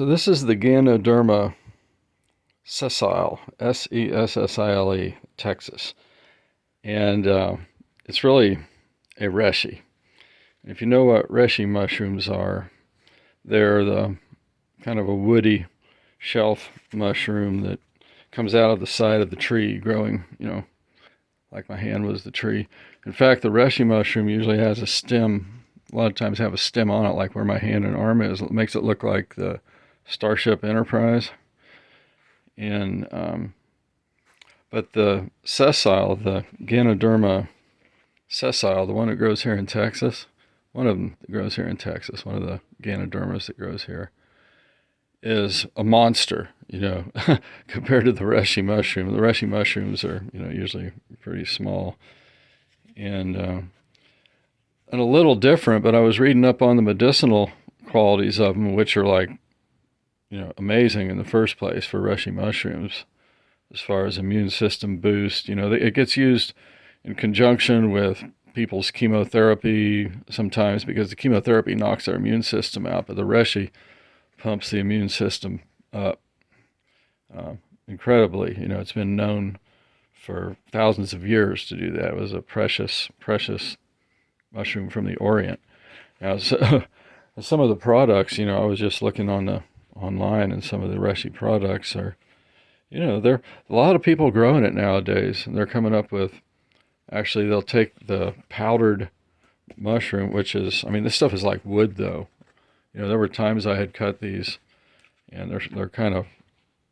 So this is the Ganoderma sessile, Sessile, Texas. And it's really a Reishi. If you know what Reishi mushrooms are, they're the kind of a woody shelf mushroom that comes out of the side of the tree growing, like my hand was the tree. In fact, the Reishi mushroom usually has a stem, a lot of times have a stem on it, like where my hand and arm is. It makes it look like the Starship Enterprise. And but the sessile, the Ganoderma sessile, the one that grows here in Texas, one of them that grows here in Texas, one of the Ganodermas that grows here, is a monster, compared to the Reishi mushroom. The Reishi mushrooms are, usually pretty small and a little different. But I was reading up on the medicinal qualities of them, which are like, amazing in the first place for Reishi mushrooms, as far as immune system boost. It gets used in conjunction with people's chemotherapy sometimes because the chemotherapy knocks their immune system out, but the Reishi pumps the immune system up incredibly. It's been known for thousands of years to do that. It was a precious, precious mushroom from the Orient. Now, so, some of the products, I was just looking online, and some of the Reishi products are, there a lot of people growing it nowadays, and they're coming up with, actually, they'll take the powdered mushroom, which is, this stuff is like wood, though. There were times I had cut these, and they're kind of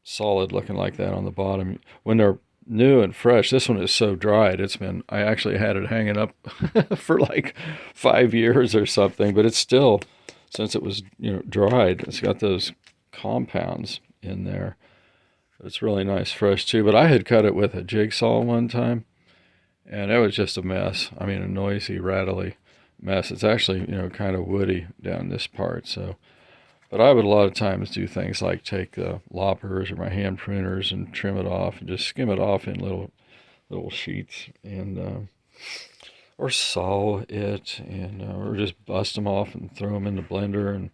solid looking like that on the bottom. When they're new and fresh, this one is so dried. I actually had it hanging up for like 5 years or something, but it's still, since it was, dried, it's got those compounds in there. It's really nice fresh too. But I had cut it with a jigsaw one time, and it was just a mess. A noisy, rattly mess. It's actually, kind of woody down this part. So, but I would a lot of times do things like take the loppers or my hand pruners and trim it off and just skim it off in little sheets, and or saw it, and or just bust them off and throw them in the blender. And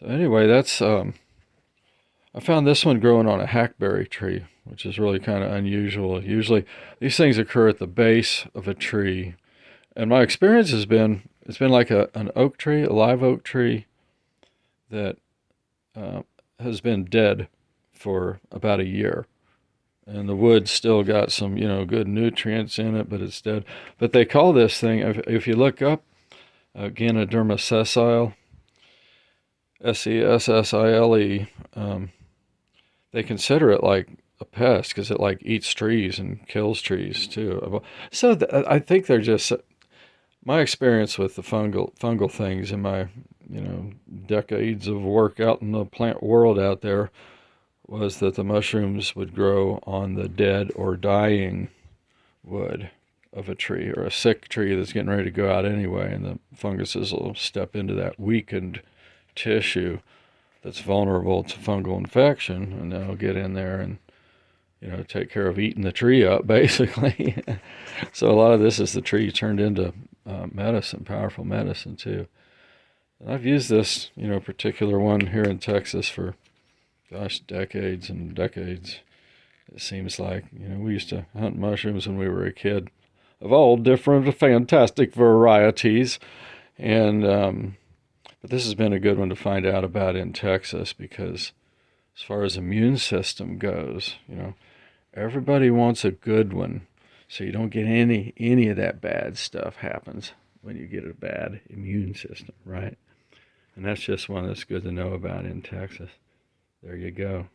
so anyway, that's I found this one growing on a hackberry tree, which is really kind of unusual. Usually these things occur at the base of a tree. And my experience has been, it's been like an oak tree, a live oak tree that has been dead for about a year. And the wood's still got some, good nutrients in it, but it's dead. But they call this thing, if you look up Ganoderma sessile, Sessile, they consider it like a pest because it like eats trees and kills trees too. So I think they're just, my experience with the fungal things in my decades of work out in the plant world out there was that the mushrooms would grow on the dead or dying wood of a tree, or a sick tree that's getting ready to go out anyway, and the funguses will step into that weakened tissue that's vulnerable to fungal infection, and they'll get in there and take care of eating the tree up, basically. So a lot of this is the tree turned into medicine, powerful medicine too. And I've used this particular one here in Texas for, gosh, decades and decades. It seems like we used to hunt mushrooms when we were a kid, of all different fantastic varieties, and but this has been a good one to find out about in Texas, because as far as immune system goes, everybody wants a good one, so you don't get any of that bad stuff happens when you get a bad immune system, right? And that's just one that's good to know about in Texas. There you go.